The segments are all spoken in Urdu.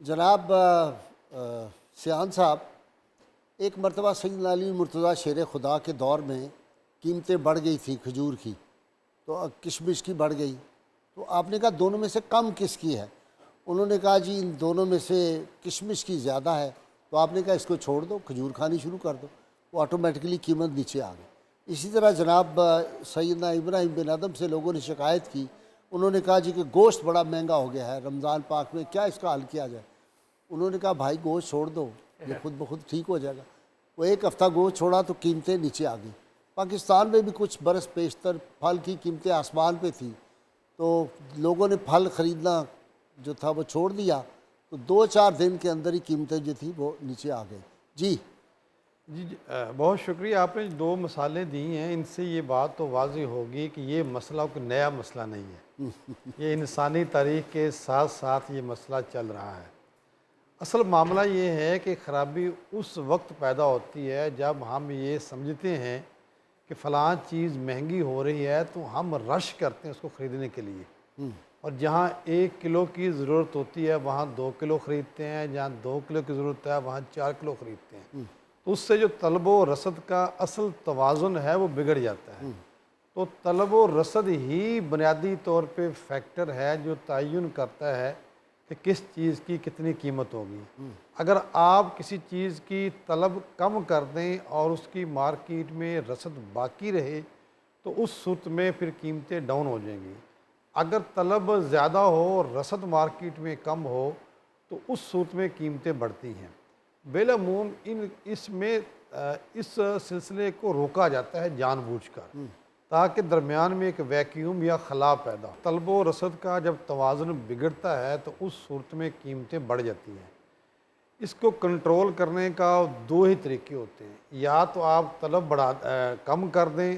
جناب سیان صاحب، ایک مرتبہ سیدنا علی مرتضیٰ شیر خدا کے دور میں قیمتیں بڑھ گئی تھی کھجور کی، تو کشمش کی بڑھ گئی، تو آپ نے کہا دونوں میں سے کم کس کی ہے؟ انہوں نے کہا جی ان دونوں میں سے کشمش کی زیادہ ہے، تو آپ نے کہا اس کو چھوڑ دو، کھجور کھانی شروع کر دو، وہ آٹومیٹکلی قیمت نیچے آ گئی۔ اسی طرح جناب سیدنا ابراہیم بن ادم سے لوگوں نے شکایت کی، انہوں نے کہا جی کہ گوشت بڑا مہنگا ہو گیا ہے رمضان پاک میں، کیا اس کا حل کیا جائے؟ انہوں نے کہا بھائی گوشت چھوڑ دو، یہ خود بخود ٹھیک ہو جائے گا۔ وہ ایک ہفتہ گوشت چھوڑا تو قیمتیں نیچے آ گئیں۔ پاکستان میں بھی کچھ برس پیشتر پھل کی قیمتیں آسمان پہ تھیں، تو لوگوں نے پھل خریدنا جو تھا وہ چھوڑ دیا، تو 2-4 دن کے اندر ہی قیمتیں جو تھیں وہ نیچے آ گئی۔ جی بہت شکریہ، آپ نے 2 مثالیں دی ہیں، ان سے یہ بات تو واضح ہوگی کہ یہ مسئلہ کوئی نیا مسئلہ نہیں ہے، یہ انسانی تاریخ کے ساتھ ساتھ یہ مسئلہ چل رہا ہے۔ اصل معاملہ یہ ہے کہ خرابی اس وقت پیدا ہوتی ہے جب ہم یہ سمجھتے ہیں کہ فلاں چیز مہنگی ہو رہی ہے تو ہم رش کرتے ہیں اس کو خریدنے کے لیے، اور جہاں 1 کلو کی ضرورت ہوتی ہے وہاں 2 کلو خریدتے ہیں، جہاں 2 کلو کی ضرورت ہے وہاں 4 کلو خریدتے ہیں، تو اس سے جو طلب و رسد کا اصل توازن ہے وہ بگڑ جاتا ہے۔ تو طلب و رسد ہی بنیادی طور پہ فیکٹر ہے جو تعین کرتا ہے کہ کس چیز کی کتنی قیمت ہوگی۔ اگر آپ کسی چیز کی طلب کم کر دیں اور اس کی مارکیٹ میں رسد باقی رہے تو اس صورت میں پھر قیمتیں ڈاؤن ہو جائیں گی۔ اگر طلب زیادہ ہو اور رسد مارکیٹ میں کم ہو تو اس صورت میں قیمتیں بڑھتی ہیں۔ بالعموم اس سلسلے کو روکا جاتا ہے جان بوجھ کر، تاکہ درمیان میں ایک ویکیوم یا خلا پیدا ہو۔ طلب و رسد کا جب توازن بگڑتا ہے تو اس صورت میں قیمتیں بڑھ جاتی ہیں۔ اس کو کنٹرول کرنے کا 2 ہی طریقے ہوتے ہیں، یا تو آپ طلب کم کر دیں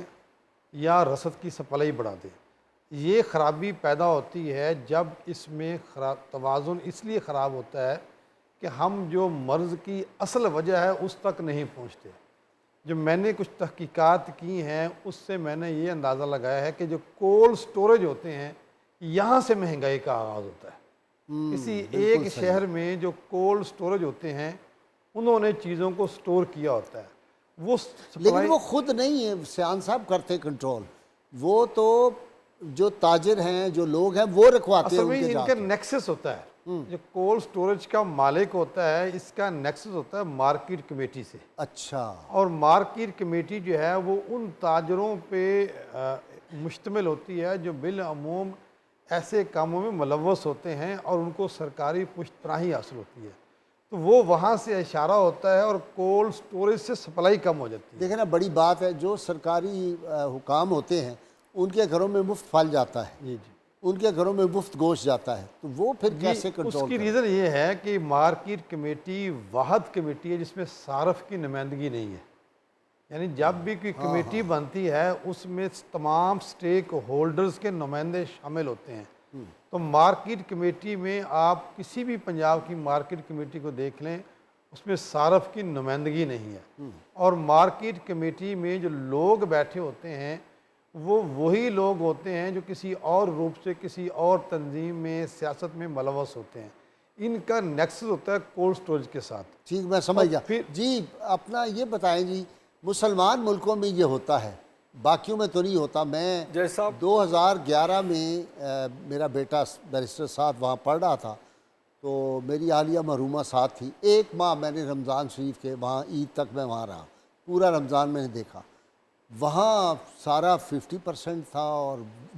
یا رسد کی سپلائی بڑھا دیں۔ یہ خرابی پیدا ہوتی ہے جب اس میں توازن اس لیے خراب ہوتا ہے کہ ہم جو مرض کی اصل وجہ ہے اس تک نہیں پہنچتے۔ جو میں نے کچھ تحقیقات کی ہیں اس سے میں نے یہ اندازہ لگایا ہے کہ جو کولڈ سٹوریج ہوتے ہیں یہاں سے مہنگائی کا آغاز ہوتا ہے۔ کسی ایک شہر میں جو کولڈ سٹوریج ہوتے ہیں انہوں نے چیزوں کو سٹور کیا ہوتا ہے، وہ لیکن وہ خود نہیں ہے سیان صاحب کرتے کنٹرول، وہ تو جو تاجر ہیں جو لوگ ہیں وہ رکھواتے ہیں اصل میں ان کا نیکسس ہوتا ہے۔ جو کولڈ سٹوریج کا مالک ہوتا ہے اس کا نیکسس ہوتا ہے مارکیٹ کمیٹی سے۔ اچھا، اور مارکیٹ کمیٹی جو ہے وہ ان تاجروں پہ مشتمل ہوتی ہے جو بالعموم ایسے کاموں میں ملوث ہوتے ہیں اور ان کو سرکاری پشت پناہی حاصل ہوتی ہے، تو وہ وہاں سے اشارہ ہوتا ہے اور کولڈ سٹوریج سے سپلائی کم ہو جاتی ہے۔ دیکھیں نا بڑی بات ہے، جو سرکاری حکام ہوتے ہیں ان کے گھروں میں مفت پھل جاتا ہے، جی ان کے گھروں میں مفت گوشت جاتا ہے، تو وہ پھر کیسے اس کنٹرول کی کریں؟ ریزن یہ ہے کہ مارکیٹ کمیٹی واحد کمیٹی ہے جس میں صارف کی نمائندگی نہیں ہے، یعنی جب بھی کوئی کمیٹی بنتی ہے اس میں تمام سٹیک ہولڈرز کے نمائندے شامل ہوتے ہیں۔ تو مارکیٹ کمیٹی میں آپ کسی بھی پنجاب کی مارکیٹ کمیٹی کو دیکھ لیں اس میں صارف کی نمائندگی نہیں ہے، اور مارکیٹ کمیٹی میں جو لوگ بیٹھے ہوتے ہیں وہ وہی لوگ ہوتے ہیں جو کسی اور روپ سے کسی اور تنظیم میں سیاست میں ملوث ہوتے ہیں۔ ان کا نیکسس ہوتا ہے کولڈ سٹوریج کے ساتھ۔ ٹھیک، میں سمجھ گیا۔ جی اپنا یہ بتائیں جی، مسلمان ملکوں میں یہ ہوتا ہے، باقیوں میں تو نہیں ہوتا۔ میں 2011 میں میرا بیٹا بیرسٹر ساتھ وہاں پڑھ رہا تھا، تو میری عالیہ محرومہ ساتھ تھی۔ 1 ماہ میں نے رمضان شریف کے وہاں عید تک میں وہاں رہا، پورا رمضان میں نے دیکھا، وہاں سارا 50% تھا اور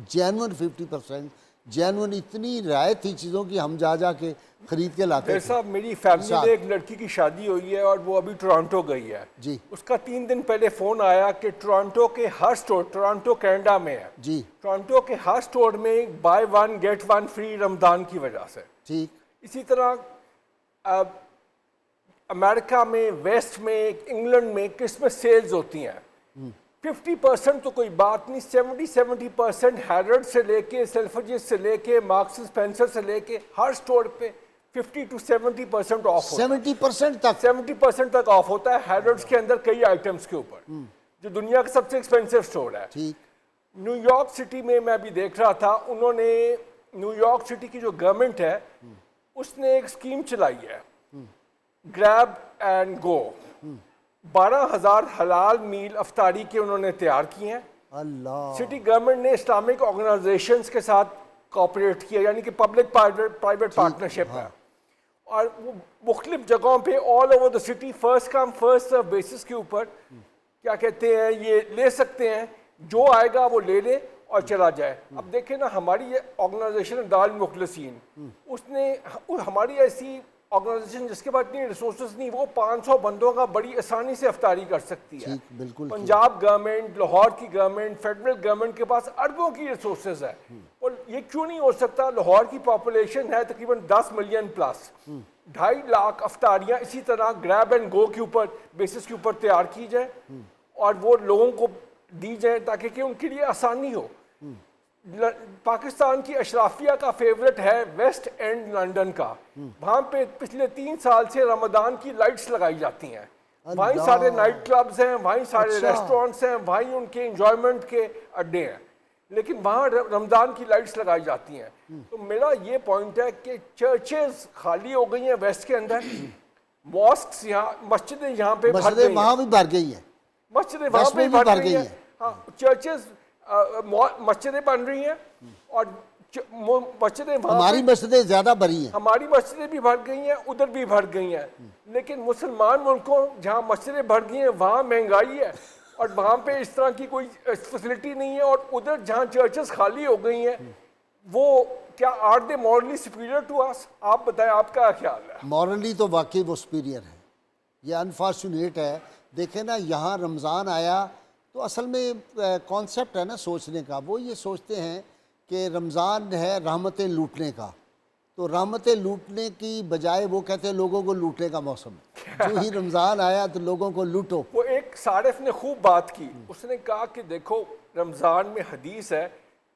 جینون 50%، جینون اتنی رعایت تھی چیزوں کی، ہم جا جا کے خرید کے لاتے تھے۔ صاحب میری فیملی میں ایک لڑکی کی شادی ہوئی ہے اور وہ ابھی ٹورانٹو گئی ہے، جی اس کا 3 دن پہلے فون آیا کہ ٹورانٹو کے ہر سٹور، ٹورانٹو کینیڈا میں ہے، جی ٹورانٹو کے ہر سٹور میں بائی 1 گیٹ 1 فری رمضان کی وجہ سے۔ ٹھیک، اسی طرح امریکہ میں، ویسٹ میں، انگلینڈ میں کرسمس سیلز ہوتی ہیں، 50% تو کوئی بات نہیں، 70% ہیرڈ سے لے کے سیلفرجز سے لے کے مارکس اسپینسر سے لے کے ہر سٹور پہ 50 to 70% آف ہوتا ہے، 70% تک 70% تک آف ہوتا ہے ہیرڈز کے اندر کئی آئٹمس کے اوپر، جو دنیا کا سب سے ایکسپینسو سٹور ہے۔ ٹھیک، نیو یارک سٹی میں میں بھی دیکھ رہا تھا، انہوں نے نیو یارک سٹی کی جو گورنمنٹ ہے اس نے ایک اسکیم چلائی ہے گریب اینڈ گو. 12,000 حلال میل افطاری کے انہوں نے تیار کیے ہیں. اللہ. سٹی گورنمنٹ نے اسلامک آرگنائزیشنز کے ساتھ کوآپریٹ کیا, یعنی کہ پبلک پرائیویٹ پارٹنرشپ ہے, اور وہ مختلف جگہوں پہ all over the city first come first serve basis کے اوپر کیا کہتے ہیں یہ لے سکتے ہیں, جو آئے گا وہ لے لے اور چلا جائے. اب دیکھیں نا, ہماری یہ آرگنائزیشن دار المخلصین, اس نے ہماری ایسی آرگنائزیشن جس کے پاس اتنی ریسورسز نہیں, وہ 500 بندوں کا بڑی آسانی سے افطاری کر سکتی ہے. بالکل. پنجاب گورنمنٹ, لاہور کی گورنمنٹ, فیڈرل گورنمنٹ کے پاس اربوں کی ریسورسز ہے, اور یہ کیوں نہیں ہو سکتا؟ لاہور کی پاپولیشن ہے تقریباً 10 ملین پلس, 2.5 لاکھ افطاریاں اسی طرح گریب اینڈ گو کے اوپر بیسس کے اوپر تیار کی جائے اور وہ لوگوں کو دی جائے تاکہ کہ ان کے لیے آسانی ہو. پاکستان کی اشرافیہ کا فیورٹ ہے ویسٹ اینڈ لنڈن کا, وہاں پہ پچھلے 3 سال سے رمضان کی لائٹس لگائی جاتی ہیں, وہیں سارے نائٹ کلبز ہیں, وہیں سارے ریسٹورنٹس ہیں, وہیں ان کے انجوائمنٹ کے اڈے ہیں, لیکن وہاں رمضان کی لائٹس لگائی جاتی ہیں. تو میرا یہ پوائنٹ ہے کہ چرچز خالی ہو گئی ہیں ویسٹ کے اندر, ماسکس یہاں, مسجدیں یہاں پہ بھر گئی ہیں, وہاں بھی بھر گئی ہیں, مسجدیں وہاں پہ بھر گئی ہیں. ہاں, چرچز مسجدیں بن رہی ہیں اور مسجدیں ہماری مسجدیں زیادہ بھری ہیں, ہماری مسجدیں بھی بھر گئی ہیں, ادھر بھی بھر گئی ہیں, لیکن مسلمان ملکوں جہاں مسجدیں بھر گئی ہیں وہاں مہنگائی ہے اور وہاں پہ اس طرح کی کوئی فیسلٹی نہیں ہے, اور ادھر جہاں چرچز خالی ہو گئی ہیں وہ کیا are they morally superior to us? آپ بتائیں, آپ کا خیال ہے؟ مورلی تو واقعی وہ سپیریئر ہے. یہ انفارچونیٹ ہے. دیکھیں نا, یہاں رمضان آیا تو اصل میں کانسیپٹ ہے نا سوچنے کا, وہ یہ سوچتے ہیں کہ رمضان ہے رحمتیں لوٹنے کا, تو رحمتیں لوٹنے کی بجائے وہ کہتے ہیں لوگوں کو لوٹنے کا موسم ہے. جو ہی رمضان آیا تو لوگوں کو لوٹو. وہ ایک صارف نے خوب بات کی, اس نے کہا کہ دیکھو رمضان میں حدیث ہے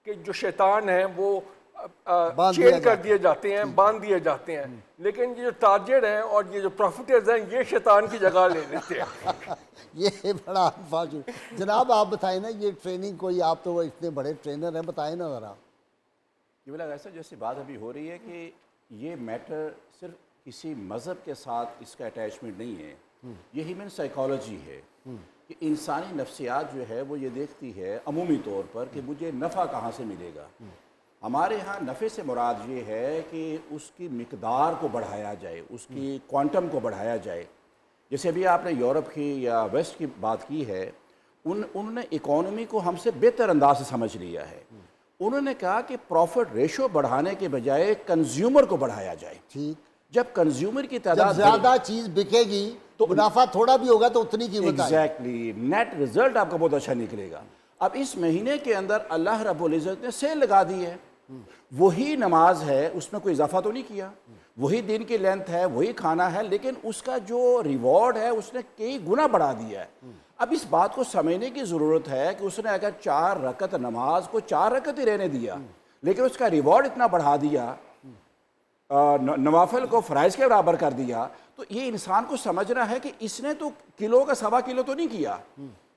کہ جو شیطان ہیں وہ چین کر دیے جاتے ہیں, باندھ دیے جاتے ہیں, لیکن یہ جو تاجر ہیں اور یہ جو پروفیٹرز ہیں یہ شیطان کی جگہ لے لیتے ہیں. یہ بڑا انفارچونیٹ. جناب آپ بتائیں نا, یہ ٹریننگ کوئی, آپ تو اتنے بڑے ٹرینر ہیں, بتائیں نا ذرا. یہ بلا ایسا جیسے بات ابھی ہو رہی ہے کہ یہ میٹر صرف کسی مذہب کے ساتھ اس کا اٹیچمنٹ نہیں ہے, یہ ہیومن سائیکالوجی ہے کہ انسانی نفسیات جو ہے وہ یہ دیکھتی ہے عمومی طور پر کہ مجھے نفع کہاں سے ملے گا. ہمارے ہاں نفع سے مراد یہ ہے کہ اس کی مقدار کو بڑھایا جائے, اس کی کوانٹم کو بڑھایا جائے. جیسے ابھی آپ نے یورپ کی یا ویسٹ کی بات کی ہے, انہوں نے اکانومی کو ہم سے بہتر انداز سے سمجھ لیا ہے. انہوں نے کہا کہ پروفٹ ریشو بڑھانے کے بجائے کنزیومر کو بڑھایا جائے. ٹھیک. جب کنزیومر کی تعداد زیادہ چیز بکے گی تو منافع تھوڑا بھی ہوگا تو اتنی قیمت آئے. ایگزیکٹلی, نیٹ رزلٹ آپ کا بہت اچھا نکلے گا. اب اس مہینے کے اندر اللہ رب العزت نے سیل لگا دی ہے, وہی نماز ہے, اس میں کوئی اضافہ تو نہیں کیا, وہی دن کی لینتھ ہے, وہی کھانا ہے, لیکن اس کا جو ریوارڈ ہے اس نے کئی گنا بڑھا دیا ہے. اب اس بات کو سمجھنے کی ضرورت ہے کہ اس نے اگر 4 رکعت نماز کو 4 رکعت ہی رہنے دیا, لیکن اس کا ریوارڈ اتنا بڑھا دیا, نوافل کو فرائض کے برابر کر دیا, تو یہ انسان کو سمجھنا ہے کہ اس نے تو کلو کا 1.25 کلو تو نہیں کیا,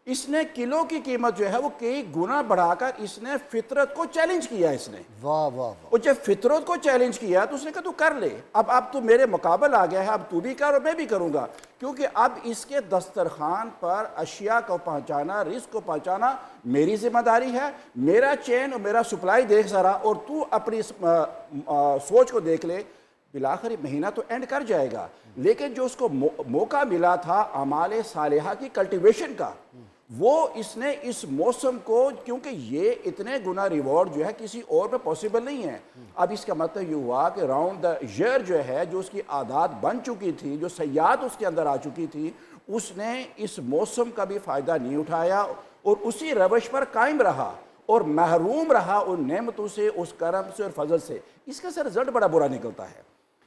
اس نے کلو کی قیمت جو ہے وہ کئی گنا بڑھا کر اس نے فطرت کو چیلنج کیا. اس نے واہ واہ. اور جب فطرت کو چیلنج کیا تو اس نے کہا تو کر لے, اب تو میرے مقابل آ گیا ہے, اب تو بھی کر اور میں بھی کروں گا, کیونکہ اب اس کے دسترخوان پر اشیاء کو پہنچانا, رزق کو پہنچانا میری ذمہ داری ہے. میرا چین اور میرا سپلائی دیکھ ذرا, اور تو اپنی سوچ کو دیکھ لے. بالآخر مہینہ تو اینڈ کر جائے گا, لیکن جو اس کو موقع ملا تھا اعمال صالحہ کی کلٹیویشن کا, وہ اس نے اس موسم کو, کیونکہ یہ اتنے گنا ریوارڈ جو ہے کسی اور پہ پاسبل نہیں ہے. اب اس کا مطلب یہ ہوا کہ راؤنڈ دا ایئر جو ہے, جو اس کی عادات بن چکی تھی, جو سیاحت اس کے اندر آ چکی تھی, اس نے اس موسم کا بھی فائدہ نہیں اٹھایا اور اسی روش پر قائم رہا اور محروم رہا ان نعمتوں سے, اس کرم سے اور فضل سے. اس کا رزلٹ بڑا برا نکلتا ہے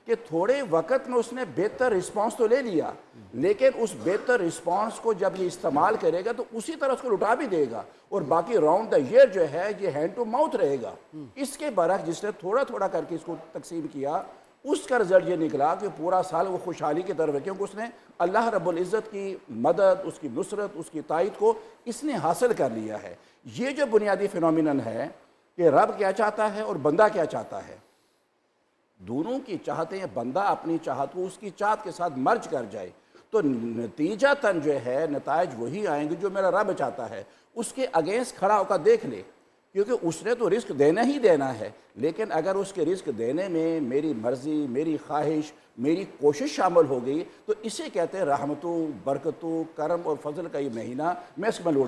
کہ تھوڑے وقت میں اس نے بہتر رسپانس تو لے لیا, لیکن اس بہتر رسپانس کو جب یہ استعمال کرے گا تو اسی طرح اس کو لٹا بھی دے گا, اور باقی راؤنڈ دا ایئر جو ہے یہ ہینڈ ٹو ماؤتھ رہے گا. اس کے برعکس جس نے تھوڑا تھوڑا کر کے اس کو تقسیم کیا, اس کا رزلٹ یہ نکلا کہ پورا سال وہ خوشحالی کی طرف ہے, کیونکہ اس نے اللہ رب العزت کی مدد, اس کی نصرت, اس کی تائید کو اس نے حاصل کر لیا ہے. یہ جو بنیادی فینومینن ہے کہ رب کیا چاہتا ہے اور بندہ کیا چاہتا ہے, دونوں کی چاہتے ہیں، بندہ اپنی چاہت کو اس کی چاہت کے ساتھ مرج کر جائے تو نتیجہ تن جو ہے نتائج وہی آئیں گے جو میرا رب چاہتا ہے۔ اس کے اگینسٹ کھڑا ہو کر دیکھ لے، کیونکہ اس نے تو رزق دینا ہی دینا ہے، لیکن اگر اس کے رزق دینے میں میری مرضی، میری خواہش، میری کوشش شامل ہو گئی تو اسے کہتے ہیں رحمتوں، برکتوں، کرم اور فضل کا یہ مہینہ، میں اس میں لوٹ